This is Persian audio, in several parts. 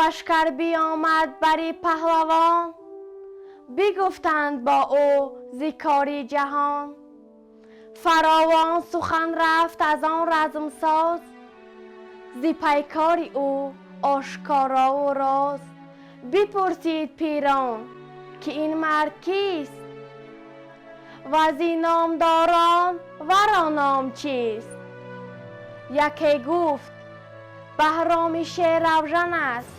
لشکر بیامد بری پهلوان، بگفتند با او زیکاری جهان. فراوان سخن رفت از آن رزمساز، زی پیکار او آشکارا و راز. بپرسید پیران که این مرد کیست، و زی نامداران ورا نام چیست؟ یکی گفت بهرام شیر روژن است،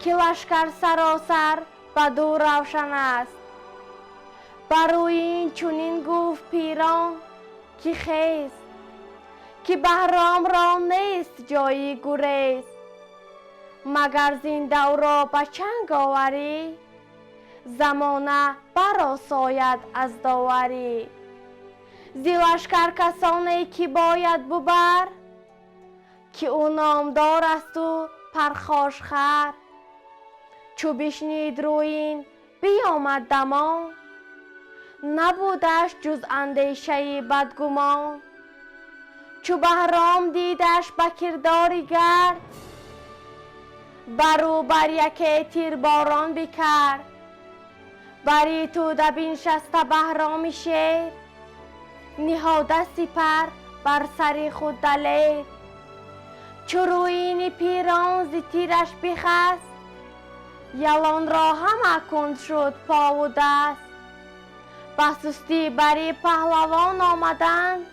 که لشکر سراسر بدو روشن است. بروی این چنین گفت پیران که خیز، که بهرام را نیست جایی گریز. مگر زین دورا به چنگ آوری، زمانه برآساید از داوری. زی لشکر کسانی که باید ببر، که او نامدار است و پرخاشخر. چو بشنید رویین بیامد دمان، نبودش جز اندیشه بدگمان. چو بهرام دیدش به کرداری گرد، برو بر یکی تیر باران بکرد. بری تو بنشسته بهرام شیر، نهاده سپر بر سر خود دلیر. چو رویین پیران ز تیرش بخست، یلان را همه کند شد پا و دست. به سستی بری پهلوان آمدند،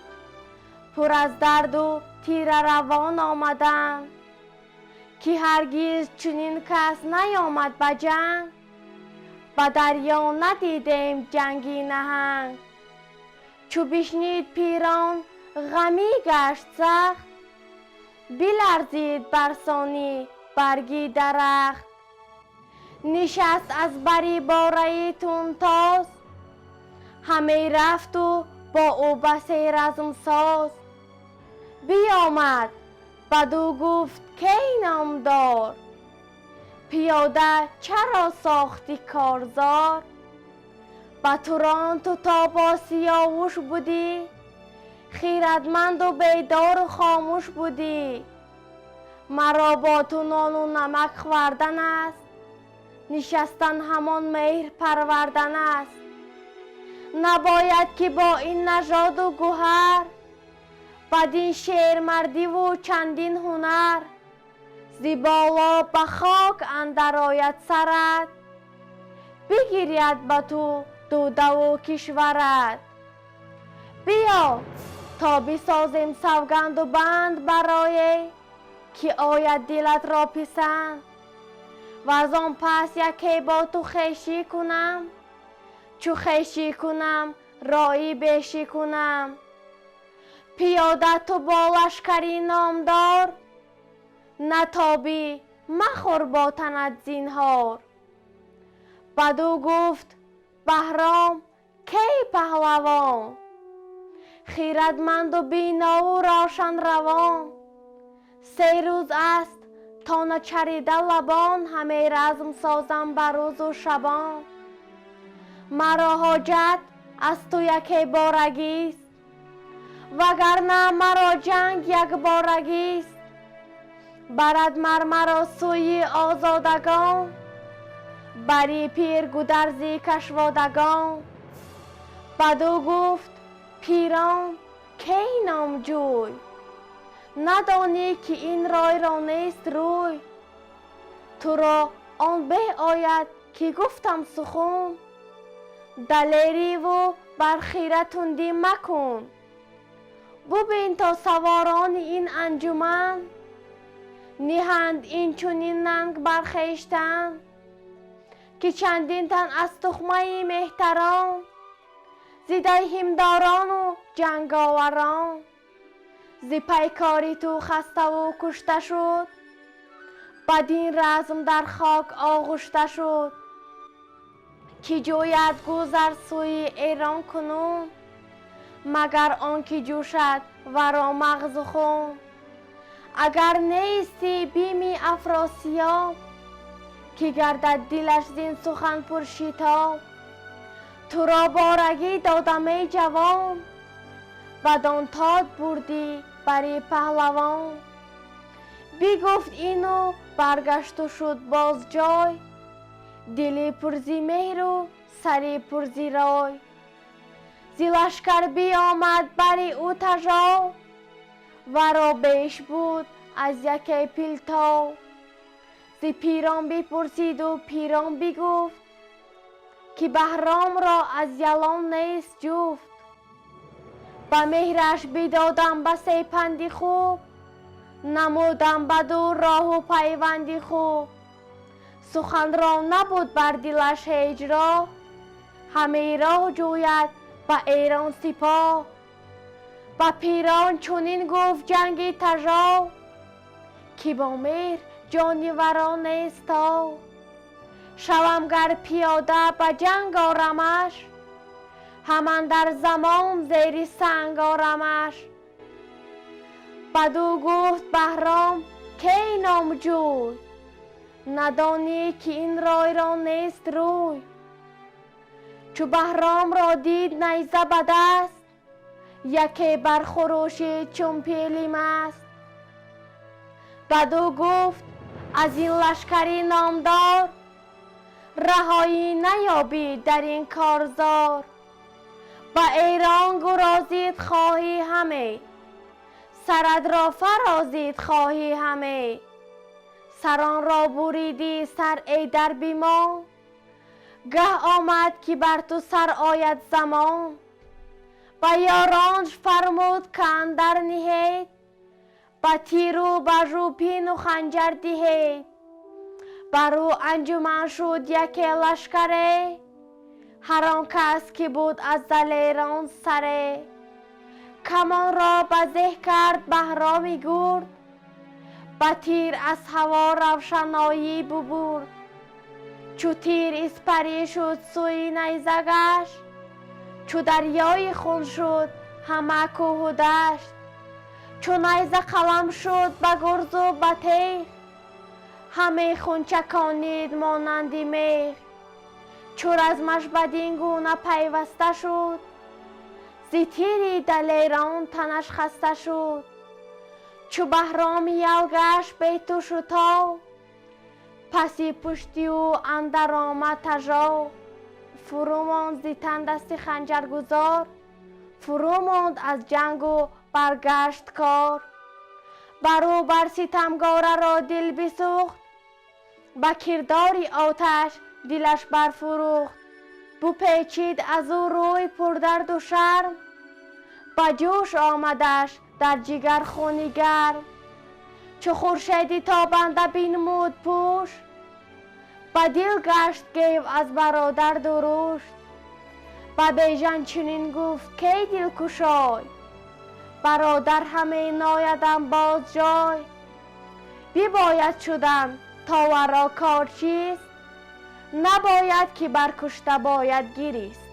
پر از درد و تیر روان آمدند. که هرگز چنین کس نیامد به جنگ، به دریا ندیدیم جنگی نهنگ. چو بشنید پیران غمی گشت سخت، بلرزید برسانی برگی درخت. نشست از بری باره تندتاز، همی رفت و با او بسی رزمساز. بیامد بدو گفت کی نامدار، پیاده چرا ساختی کارزار؟ به توران تو تا با سیاوش بودی، خیرتمند و بیدار و خاموش بودی. مرا با تو نان و نمک خوردن است، نشستن همان مهر پروردن است. نباید که با این نژاد و گوهر، بدین شیر مردی و چندین هنر. زی بالا به خاک اندر آید سرت، بگیرید به تو دوده و کشورت. بیا تا بسازیم سوگند و بند برای، که آید دلت را پسند. و از آن پس یکی با تو خویشی کنم، چو خویشی کنم رایی بیشی کنم. پیاده تو با لشکری نامدار، نتابی مخور با تنت زینهار. بدو گفت بهرام کی پهلوان، خیرتمند و بینا و روشن روان. 3 روز است تا نچریده لبان، همی رزم سازم به روز و شبان. مرا حاجت از تو یکی بارگیست، وگرنه مرا جنگ یک بارگیست. برد مرا سوی آزادگان، بری پیر گودرزی کشوادگان. بدو گفت پیران کی نامجوی، ندانی که این رای را نیست روی. تو را آن به آید که گفتم سخن، دلیری و بر خیره تندی مکن. ببین تا سواران این انجمن، نهند این چنین ننگ بر خویشتن. که چندین تن از تخمه مهتران، ز دیهیمداران و جنگاوران. ز پیکاری تو خسته و کشته شد، بدین رزم در خاک آغشته شد. که جوید گذر سوی ایران کنون، مگر آنکه جوشد ورا مغز و خون. اگر نیستی بیمی افراسیاب، که گردد دلش زین سخن پر شتاب. تو را بارگی دادم ای جوان، بدان تاج بردی بری پهلوان. بگفت اینو برگشت و شد باز جای، دلی پر زی مهر و سری پر زی رای. زی لشکر بیامد بری او تژاو، ورا بیش بود از یکی پیلتاو. زی پیران بپرسید و پیران بگفت، که بهرام را از یلان نیست جفت. به مهرش بدادم بسی پندی خوب، نمودم بدو راه و پیوندی خوب. سخن را نبود بر دلش هیچ راه، همه راه جوید به ایران سپاه. به پیران چنین گفت جنگی تژاو، که با مهر جانوران نیست تاو. شوم گر پیاده به جنگ آرمش، هم اندر زمان زیر سنگ آرمش. بدو گفت بهرام کی نامجوی، ندانی که این رای را نیست روی. چو بهرام را دید نیزه به دست، یکی برخروشید چون پیلی مست. بدو گفت از این لشکری نامدار، رهایی نیابی در این کارزار. به ایران گرازید خواهی همه، سرت را فرازید خواهی همه. سران را بریدی سر ای در بیمان، گه آمد که بر تو سر آید زمان. به یارانش فرمود که اندر نهید، به تیر و به ژوپین و خنجر دهید. بر او انجمن شد یکی لشکره، هر آن کس که بود از دلیران سره. کمان را به زه کرد بهرامی گرد، به تیر از هوا روشنایی ببرد. چو تیر اسپری شد سوی نیزه گشت، چو دریای خون شد همه کوه و دشت. چو نیزه قلم شد به گرز و به تیغ، همه خون چکانید مانند میغ. چو رزمش بدین گونه پیوسته شد، زی تیر دلیران تنش خسته شد. چو بهرام یل گشت بیت و شتاب، پسی پشتی او اندر آمد تژاو. فرو ماند زی تن دست خنجرگزار، فرو ماند از جنگ و برگشت کار. برو بر ستمگاره را دل بسوخت، به کرداری آتش دلش برفروخت. بپیچید از او روی پر درد و شرم، به جوش آمدش در جگر خونی گرم. چو خورشیدی تابنده بنمود پوش، به دل گشت گیو از برادر درشت. به بیژن چنین گفت کی دل گشای، برادر همه نایدم باز جای. بباید شدن تا ورا کار چیست، نباید که بر کشته باید گریست.